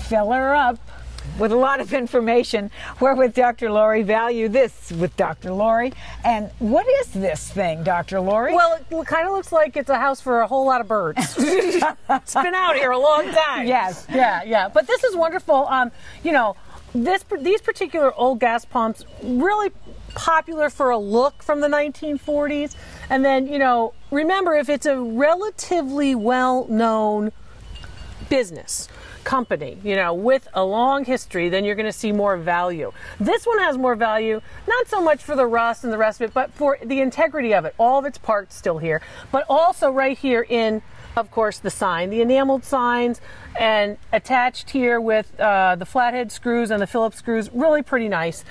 fill her up with a lot of information. We're with Dr. Lori. Value This with Dr. Lori. And what is this thing, Dr. Lori? Well, it kind of looks like it's a house for a whole lot of birds. It's been out here a long time. Yes. Yeah. But this is wonderful. You know, these particular old gas pumps, really popular for a look from the 1940s. And then, you know, remember, if it's a relatively well-known business, company, you know, with a long history, then you're going to see more value. This one has more value, not so much for the rust and the rest of it, but for the integrity of it. All of its parts still here, but also right here in, of course, the sign, the enameled signs, and attached here with the flathead screws and the Phillips screws. Really pretty nice.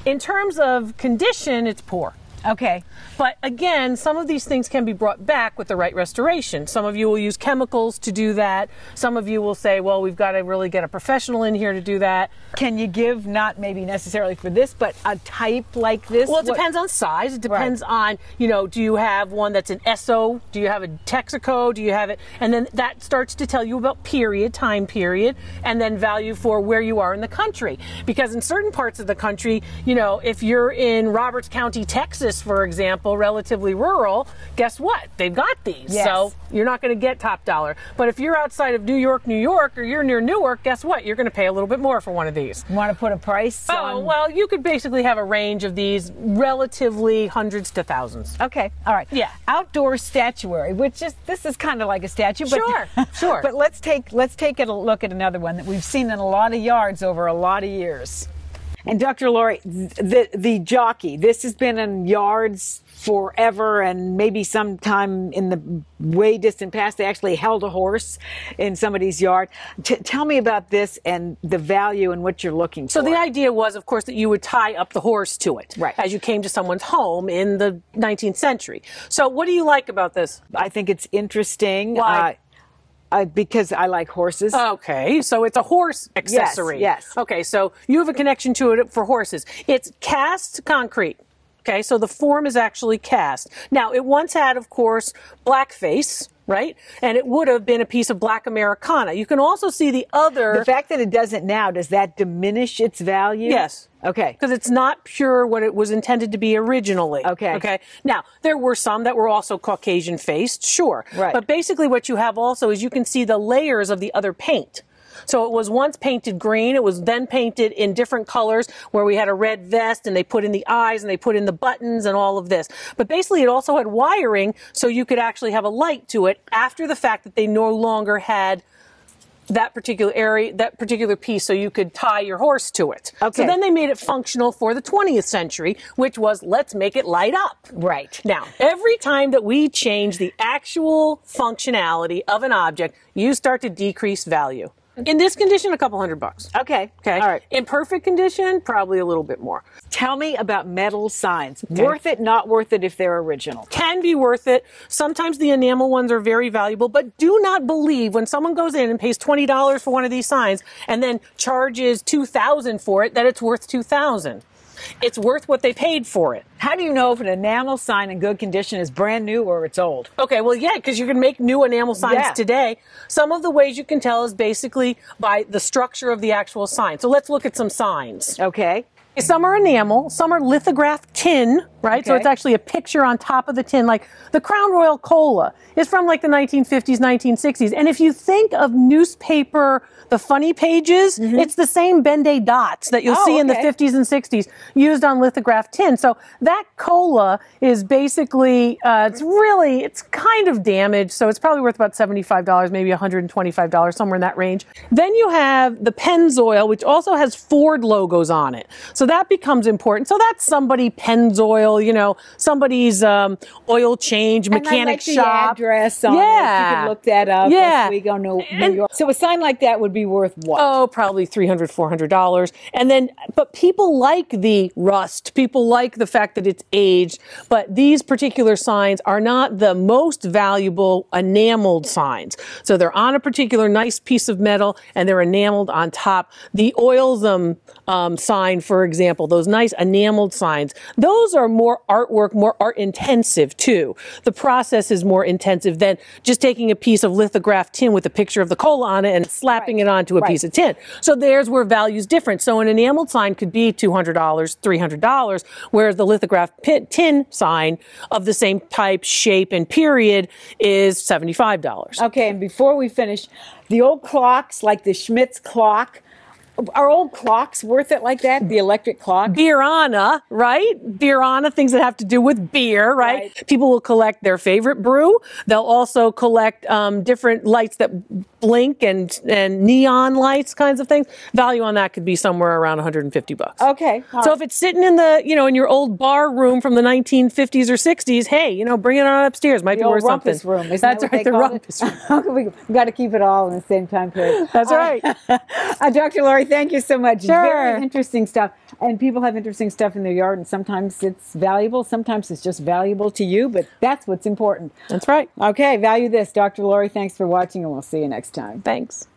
In terms of condition, it's poor. Okay. But again, some of these things can be brought back with the right restoration. Some of you will use chemicals to do that. Some of you will say, well, we've got to really get a professional in here to do that. Can you give, not maybe necessarily for this, but a type like this? Well, it depends on size. It depends on, you know, do you have one that's an SO? Do you have a Texaco? Do you have it? And then that starts to tell you about period, time period, and then value for where you are in the country. Because in certain parts of the country, you know, if you're in Roberts County, Texas, for example, relatively rural, guess what? They've got these. Yes. So you're not going to get top dollar. But if you're outside of New York, or you're near Newark, guess what? You're going to pay a little bit more for one of these. You want to put a price on? Oh, well, you could basically have a range of these, relatively hundreds to thousands. Okay, all right. Yeah. Outdoor statuary, which is, this is kind of like a statue. But, Sure. But let's take a look at another one that we've seen in a lot of yards over a lot of years. And Dr. Lori, the jockey, this has been in yards forever, and maybe sometime in the way distant past, they actually held a horse in somebody's yard. Tell me about this and the value and what you're looking for. So the idea was, of course, that you would tie up the horse to it as you came to someone's home in the 19th century. So what do you like about this? I think it's interesting. Why? Because I like horses. Okay, so it's a horse accessory. Yes. Okay, so you have a connection to it for horses. It's cast concrete. Okay, so the form is actually cast. Now, it once had, of course, blackface, right? And it would have been a piece of black Americana. You can also see the other... The fact that it doesn't now, does that diminish its value? Yes. Okay. Because it's not pure what it was intended to be originally. Okay. Okay. Now, there were some that were also Caucasian faced, sure. Right. But basically what you have also is you can see the layers of the other paint. So it was once painted green. It was then painted in different colors where we had a red vest and they put in the eyes and they put in the buttons and all of this. But basically it also had wiring so you could actually have a light to it after the fact that they no longer had that particular area, that particular piece, so you could tie your horse to it. Okay. So then they made it functional for the 20th century, which was, let's make it light up. Right. Now, every time that we change the actual functionality of an object, you start to decrease value. In this condition, a couple $100. Okay. Okay. All right. In perfect condition, probably a little bit more. Tell me about metal signs. Okay. Worth it, not worth it if they're original? Can be worth it. Sometimes the enamel ones are very valuable, but do not believe when someone goes in and pays $20 for one of these signs and then charges $2,000 for it that it's worth $2,000. It's worth what they paid for it. How do you know if an enamel sign in good condition is brand new or it's old? Okay, well, yeah, because you can make new enamel signs today. Some of the ways you can tell is basically by the structure of the actual sign. So let's look at some signs. Okay. Some are enamel, some are lithographed tin, right? So it's actually a picture on top of the tin. Like the Crown Royal Cola is from like the 1950s, 1960s. And if you think of newspaper, the funny pages, it's the same Ben-Day dots that you'll see in the 50s and 60s used on lithographed tin. So that cola is basically, it's kind of damaged. So it's probably worth about $75, maybe $125, somewhere in that range. Then you have the Pennzoil, which also has Ford logos on it. So that becomes important. So that's somebody Pennzoil, you know, somebody's oil change mechanic and shop. The address on it. You can look that up. Yeah. We go New York. So a sign like that would be worth what? Oh, probably $300, $400. And then, but people like the rust. People like the fact that it's aged. But these particular signs are not the most valuable enameled signs. So they're on a particular nice piece of metal and they're enameled on top. The Oilsum sign, for example, example, those nice enameled signs, those are more artwork, more art intensive too. The process is more intensive than just taking a piece of lithographed tin with a picture of the cola on it and slapping it onto a piece of tin. So there's where value's different. So an enameled sign could be $200, $300, whereas the lithographed tin sign of the same type, shape, and period is $75. Okay, and before we finish, the old clocks, like the Schmidt's clock, are old clocks worth it like that? The electric clock? Beerana, right? Beerana, things that have to do with beer, right? People will collect their favorite brew. They'll also collect different lights that blink and neon lights, kinds of things. Value on that could be somewhere around 150 bucks. Okay. So if it's sitting in the, in your old bar room from the 1950s or 60s, hey, bring it on upstairs. Might be worth something. Rumpus room. Isn't That's that right, the rumpus room. We've got to keep it all in the same time period. That's right. Dr. Lori, thank you so much. Sure. Very interesting stuff. And people have interesting stuff in their yard, and sometimes it's valuable, sometimes it's just valuable to you, but that's what's important. That's right. Okay, value this. Dr. Lori, thanks for watching, and we'll see you next time. Thanks.